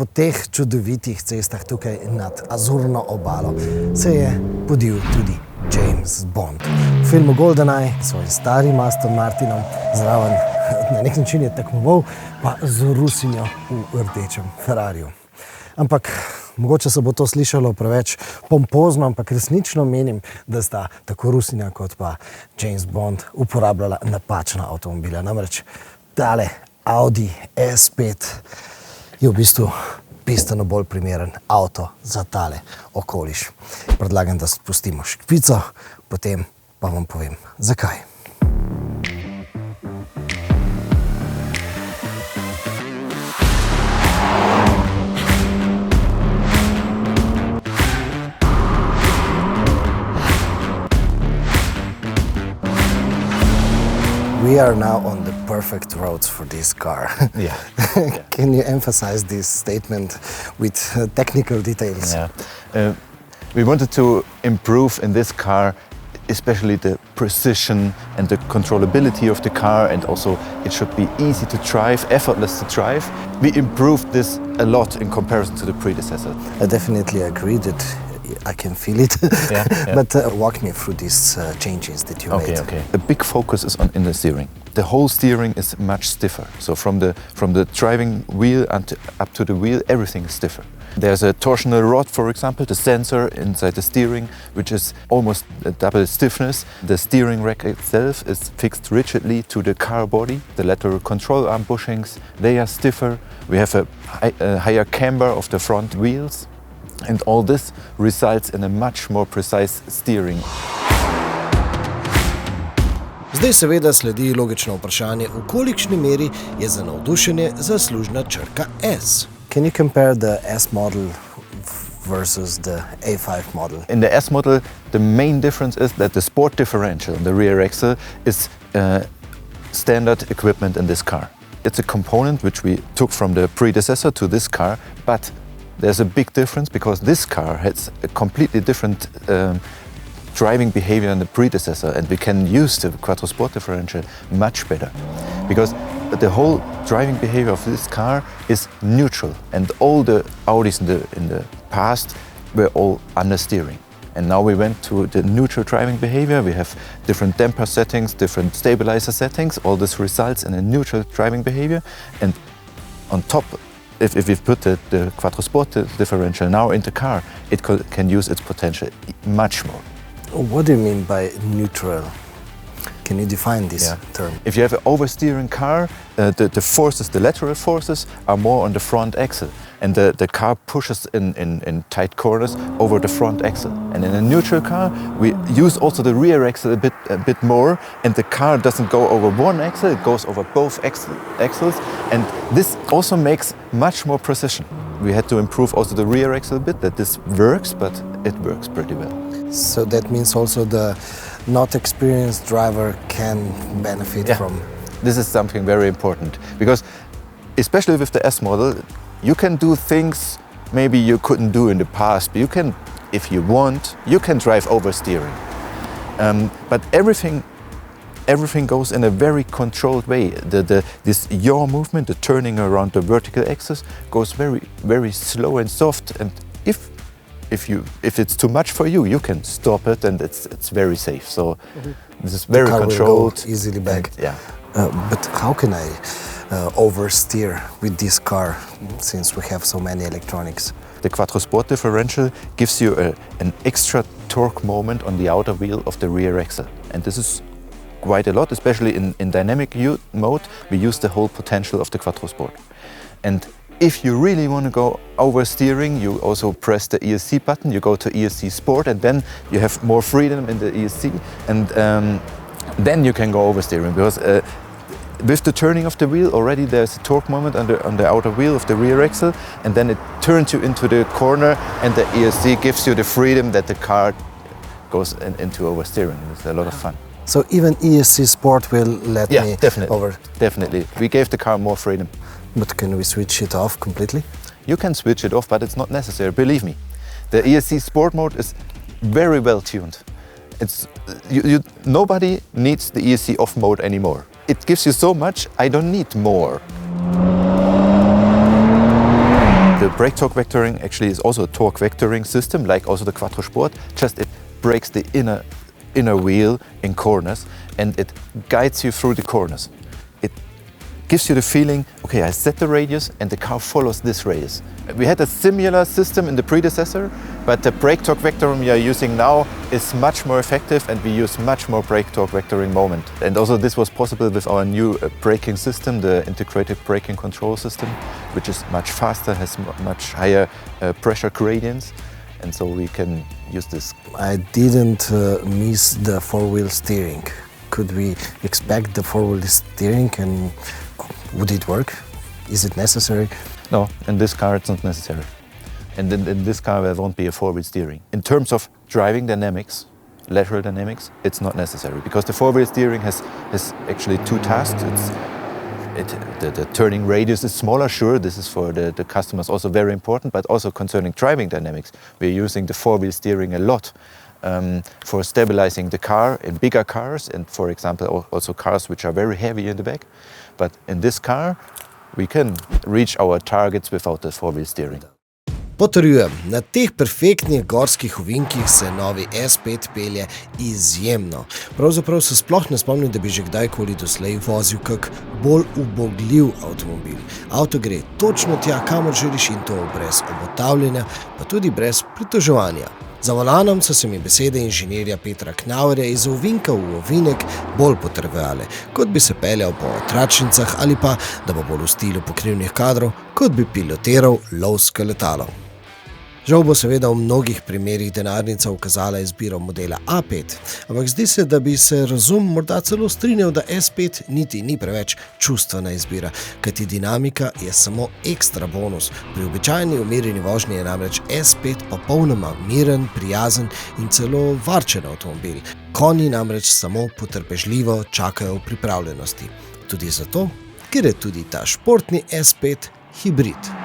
po teh čudovitih cestah tukaj nad Azurno obalo se je podil tudi James Bond. V filmu GoldenEye s svojim starim Aston Martinom zraven na nek način je tekmoval pa z Rusinjo v rdečem Ferrariju. Ampak mogoče se bo to slišalo preveč pompozno, ampak resnično menim, da sta tako Rusinja kot pa James Bond uporabljala napačna avtomobila. Namreč tale Audi A5 je v bistvu bistveno bolj primeren avto za tale okoliš. Predlagam, da spustimo špico, potem pa vam povem, zakaj. We are now on the perfect roads for this car. Yeah. Can you emphasize this statement with technical details? Yeah. We wanted to improve in this car especially the precision and the controllability of the car, and also it should be easy to drive, effortless to drive. We improved this a lot in comparison to the predecessor. I definitely agree that I can feel it. Yeah. But walk me through these changes that you made. Okay. A big focus is in the steering. The whole steering is much stiffer. So from the driving wheel up to the wheel, everything is stiffer. There's a torsional rod, for example, the sensor inside the steering, which is almost a double stiffness. The steering rack itself is fixed rigidly to the car body. The lateral control arm bushings, they are stiffer. We have a higher camber of the front wheels. And all this results in a much more precise steering. Zdaj seveda sledi logično vprašanje, v kolikšni meri je za navdušenje zaslužna črka S. Can you compare the S model versus the A5 model? In the S model, the main difference is that the sport differential in the rear axle is standard equipment in this car. It's a component which we took from the predecessor to this car, but there's a big difference because this car has a completely different driving behavior than the predecessor, and we can use the Quattro Sport differential much better because the whole driving behavior of this car is neutral, and all the Audis in the past were all understeering. And now we went to the neutral driving behavior. We have different damper settings, different stabilizer settings. All this results in a neutral driving behavior, and on top, if we've put the Quattro Sport differential now in the car, it can use its potential much more. What do you mean by neutral? Can you define this term? If you have an oversteering car, the forces, the lateral forces, are more on the front axle, and the car pushes in tight corners over the front axle. And in a neutral car, we use also the rear axle a bit more, and the car doesn't go over one axle, it goes over both axles, and this also makes much more precision. We had to improve also the rear axle a bit, that this works, but it works pretty well. So that means also the not experienced driver can benefit from. This is something very important because especially with the S model, you can do things maybe you couldn't do in the past, but you can, if you want, you can drive oversteering. But everything goes in a very controlled way. This yaw movement, the turning around the vertical axis, goes very, very slow and soft. And if it's too much for you, you can stop it, and it's very safe. So this is very controlled. The car will go easily back. And, but how can I oversteer with this car since we have so many electronics? The Quattro Sport differential gives you an extra torque moment on the outer wheel of the rear axle, and this is quite a lot, especially in dynamic mode. We use the whole potential of the Quattro Sport. And if you really want to go oversteering, you also press the ESC button, you go to ESC Sport, and then you have more freedom in the ESC, and then you can go oversteering, because with the turning of the wheel already there's a torque moment on the outer wheel of the rear axle, and then it turns you into the corner, and the ESC gives you the freedom that the car goes into oversteering. It's a lot of fun. So even ESC Sport will let me over? Definitely. We gave the car more freedom. But can we switch it off completely? You can switch it off, but it's not necessary, believe me. The ESC Sport mode is very well tuned. Nobody needs the ESC off mode anymore. It gives you so much, I don't need more. The brake torque vectoring actually is also a torque vectoring system, like also the Quattro Sport, just it breaks the inner wheel in corners and it guides you through the corners. It gives you the feeling, okay, I set the radius and the car follows this radius. We had a similar system in the predecessor, but the brake torque vectoring we are using now is much more effective and we use much more brake torque vectoring moment. And also this was possible with our new braking system, the integrated braking control system, which is much faster, has much higher pressure gradients, and so we can use this. I didn't miss the four-wheel steering. Could we expect the four-wheel steering and would it work? Is it necessary? No, in this car it's not necessary. And in this car there won't be a four-wheel steering. In terms of driving dynamics, lateral dynamics, it's not necessary because the four-wheel steering has actually two tasks. The turning radius is smaller, sure, this is for the customers also very important, but also concerning driving dynamics, we're using the four-wheel steering a lot for stabilizing the car in bigger cars and, for example, also cars which are very heavy in the back. But in this car, we can reach our targets without the four-wheel steering. Potrjujem, na teh perfektnih gorskih ovinkih se novi S5 pelje izjemno. Pravzaprav se sploh ne spomnim, da bi že kdajkoli doslej vozil kak bolj ubogljiv avtomobil. Avto gre točno tja, kamor želiš in to brez obotavljanja, pa tudi brez pritoževanja. Za volanom so se mi besede inženirja Petra Knauerja iz ovinka v ovinek bolj potrvale, kot bi se peljal po tračnicah ali pa, da bo bolj v stilu pokrivnih kadrov, kot bi pilotiral lovsko letalo. Žal bo seveda v mnogih primerih denarnica ukazala izbiro modela A5, ampak zdi se, da bi se razum morda celo strinjal, da S5 niti ni preveč čustvena izbira, kajti dinamika je samo ekstra bonus. Pri običajni umirjeni vožnji je namreč S5 popolnoma miren, prijazen in celo varčen avtomobil. Konji namreč samo potrpežljivo čakajo v pripravljenosti. Tudi zato, ker je tudi ta športni S5 hibrid.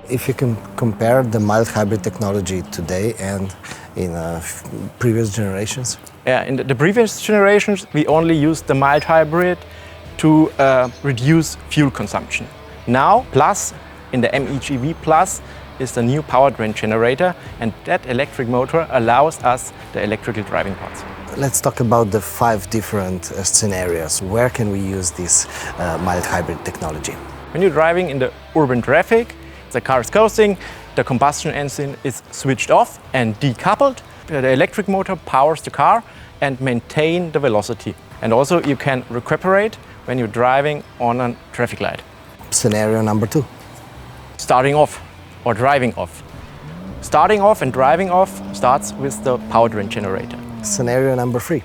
If you can compare the mild hybrid technology today and in previous generations? Yeah, in the previous generations, we only used the mild hybrid to reduce fuel consumption. Now, Plus, in the MEGV Plus, is the new powertrain generator, and that electric motor allows us the electrical driving parts. Let's talk about the 5 different scenarios. Where can we use this mild hybrid technology? When you're driving in the urban traffic, the car is coasting, the combustion engine is switched off and decoupled. The electric motor powers the car and maintain the velocity. And also you can recuperate when you're driving on a traffic light. Scenario number 2. Starting off or driving off. Starting off and driving off starts with the powertrain generator. Scenario number 3.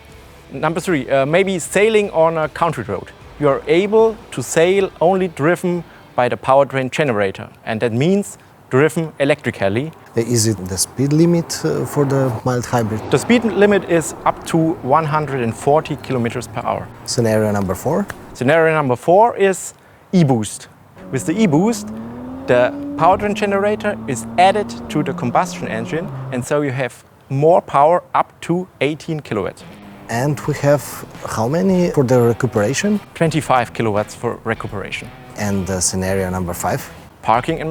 Number 3, maybe sailing on a country road. You are able to sail only driven by the powertrain generator, and that means driven electrically. Is it the speed limit for the mild hybrid? The speed limit is up to 140 kilometers per hour. Scenario number 4? Scenario number 4 is e-boost. With the e-boost, the powertrain generator is added to the combustion engine, and so you have more power up to 18 kilowatts. And we have how many for the recuperation? 25 kilowatts for recuperation. And scenario number 5? Parking and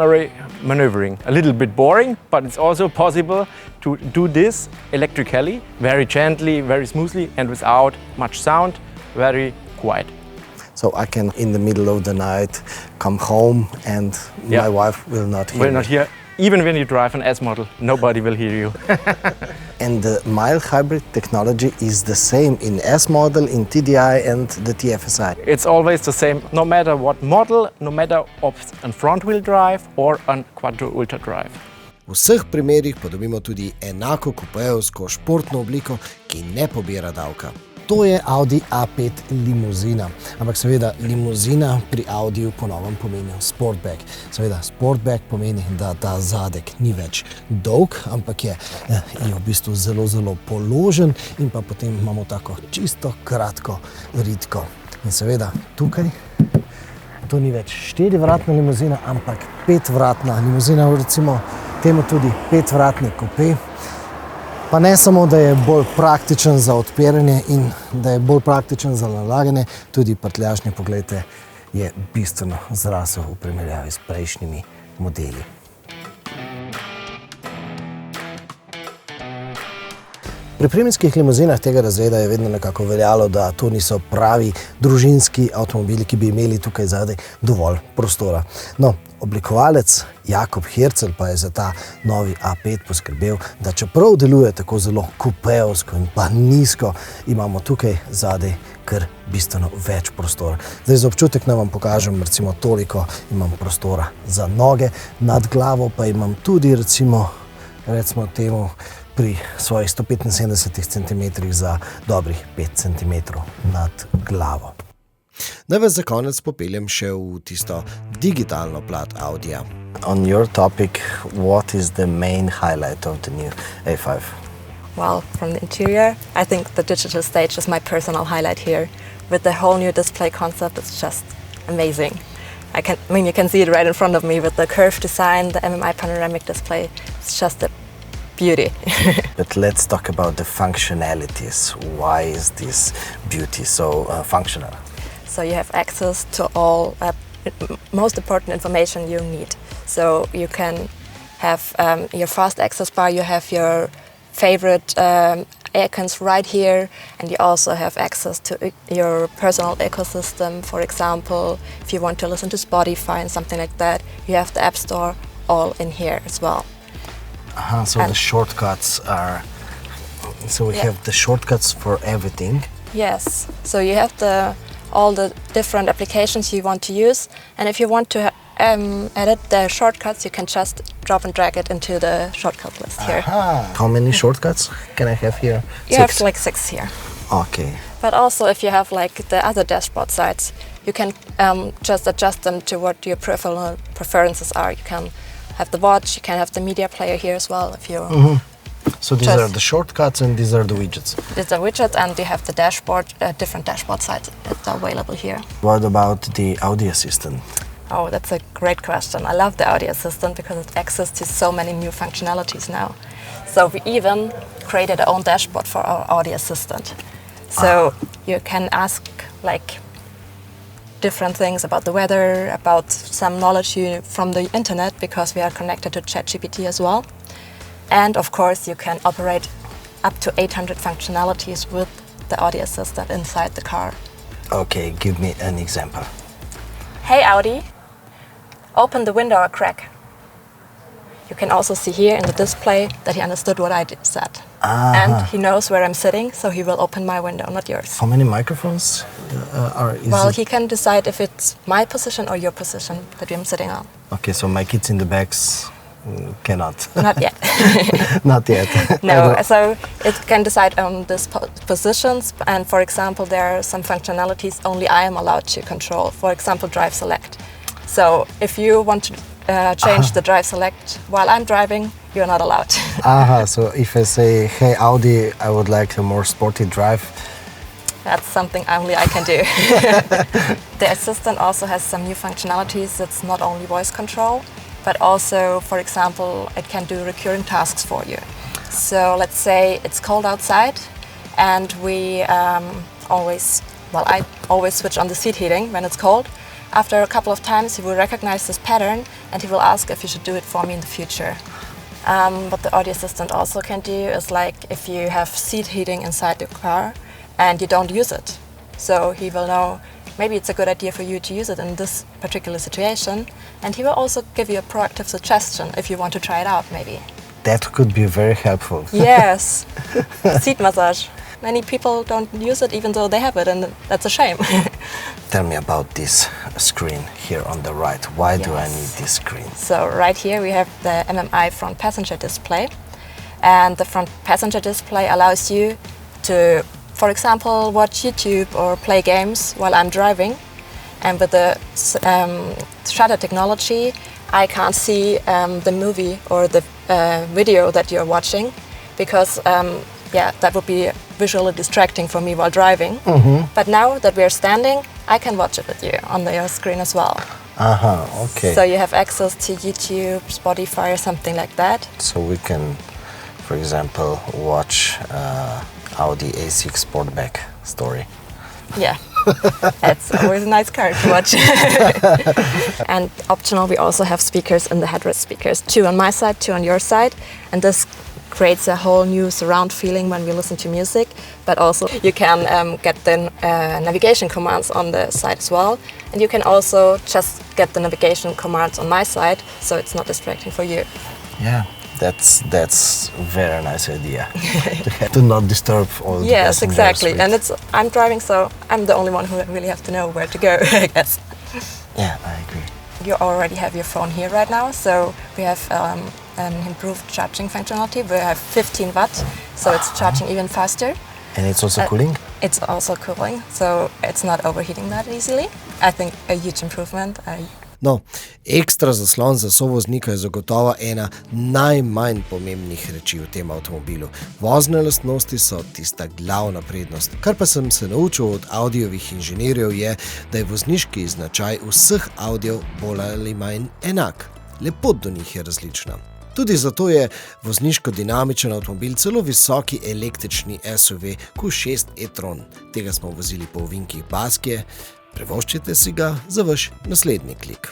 maneuvering. A little bit boring, but it's also possible to do this electrically, very gently, very smoothly, and without much sound, very quiet. So I can, in the middle of the night, come home and my wife will not hear me. Will not hear. Even when you drive an S model, nobody will hear you. And the mild hybrid technology is the same in S model, in TDI and the TFSI? It's always the same, no matter what model, no matter if it's a front-wheel drive or a quadro-ultra drive. V vseh primerih pa dobimo tudi enako kupejevsko športno obliko, ki ne pobira davka. To je Audi A5 limuzina, ampak seveda limuzina pri Audiju po novem pomeni sportback. Seveda sportback pomeni, da ta zadek ni več dolg, ampak je v bistvu zelo, zelo položen in pa potem imamo tako čisto kratko ritko. In seveda tukaj, to ni več 4-vratna limuzina, ampak 5-vratna limuzina, recimo temu tudi 5-vratni kupe. Pa ne samo, da je bolj praktičen za odpiranje in da je bolj praktičen za nalaganje, tudi prtljažnik, poglejte, je bistveno zrasel v primerjavi s prejšnjimi modeli. Pri premijskih limuzinah tega razreda je vedno nekako veljalo, da to niso pravi družinski avtomobili, ki bi imeli tukaj zadaj dovolj prostora. No, oblikovalec Jakob Hercel pa je za ta novi A5 poskrbel, da čeprav deluje tako zelo kupejevsko in pa nizko, imamo tukaj zadaj kar bistveno več prostora. Zdaj za občutek naj vam pokažem, recimo toliko imam prostora za noge, nad glavo pa imam tudi recimo temu pri svojih 175 cm za dobrih 5 cm nad glavo. Naj vas za konec popeljem še v tisto digitalno plat Audija. On your topic, what is the main highlight of the new A5? Well, from the interior, I think the digital stage is my personal highlight here. With the whole new display concept, it's just amazing. You can see it right in front of me with the curved design, the MMI panoramic display. It's just a beauty. But let's talk about the functionalities. Why is this beauty so functional? So you have access to all most important information you need. So you can have your fast access bar, you have your favorite icons right here, and you also have access to your personal ecosystem. For example, if you want to listen to Spotify and something like that, you have the App Store all in here as well. So the shortcuts are... So we have the shortcuts for everything? Yes. So you have all the different applications you want to use, and if you want to edit the shortcuts, you can just drop and drag it into the shortcut list here. How many shortcuts can I have here? You have like 6 here. Okay. But also if you have like the other dashboard sides, you can just adjust them to what your preferences are. You can have the watch, you can have the media player here as well if you... So these are the shortcuts and these are the widgets? These are widgets, and you have the dashboard, different dashboard sides that are available here. What about the Audi Assistant? Oh, that's a great question. I love the Audi Assistant because it access to so many new functionalities now. So we even created our own dashboard for our Audi Assistant. So you can ask like different things about the weather, about some knowledge from the internet, because we are connected to ChatGPT as well. And of course you can operate up to 800 functionalities with the Audi Assistant inside the car. Okay, give me an example. Hey Audi, open the window a crack. You can also see here in the display that he understood what I said. And he knows where I'm sitting, so he will open my window, not yours. How many microphones are... He can decide if it's my position or your position that I'm sitting on. Okay, so my kids in the backs cannot. Not yet. Not yet. No, so it can decide on these positions, and for example there are some functionalities only I am allowed to control. For example, drive select. So if you want to change the drive select while I'm driving, you're not allowed. So if I say, hey Audi, I would like a more sporty drive, that's something only I can do. The assistant also has some new functionalities. It's not only voice control, but also, for example, it can do recurring tasks for you. So let's say it's cold outside, and I always switch on the seat heating when it's cold. After a couple of times, he will recognize this pattern, and he will ask if you should do it for me in the future. What the Audi Assistant also can do is like if you have seat heating inside the car and you don't use it. So he will know maybe it's a good idea for you to use it in this particular situation, and he will also give you a proactive suggestion if you want to try it out maybe. That could be very helpful. Yes, seat massage. Many people don't use it even though they have it, and that's a shame. Tell me about this screen here on the right. Why do I need this screen? So right here we have the MMI front passenger display, and the front passenger display allows you to, for example, watch YouTube or play games while I'm driving. And with the shutter technology, I can't see the movie or the video that you're watching, because that would be visually distracting for me while driving. But now that we're standing, I can watch it with you on your screen as well. Okay. So you have access to YouTube, Spotify, or something like that. So we can, for example, watch Audi A6 Sportback story. Yeah. It's always a nice car to watch. And optional, we also have speakers in the headrest speakers. 2 on my side, 2 on your side. And this creates a whole new surround feeling when we listen to music. But also you can get the navigation commands on the side as well. And you can also just get the navigation commands on my side, so it's not distracting for you. Yeah. That's a very nice idea. To not disturb all the Yes, passengers exactly. with- And I'm driving, so I'm the only one who really have to know where to go, I guess. Yeah, I agree. You already have your phone here right now, so we have an improved charging functionality. We have 15 watt, so it's charging even faster. And it's also cooling? It's also cooling, so it's not overheating that easily. I think a huge improvement. No, ekstra zaslon za sovoznika je zagotovo ena najmanj pomembnih reči v tem avtomobilu. Vozne lastnosti so tista glavna prednost. Kar pa sem se naučil od Audijevih inženirjev je, da je vozniški značaj vseh Audijev bolj ali manj enak. Lepot do njih je različna. Tudi zato je vozniško dinamičen avtomobil celo visoki električni SUV Q6 e-tron. Tega smo vozili po ovinkih Baskije. Prevoščite si ga za vaš naslednji klik.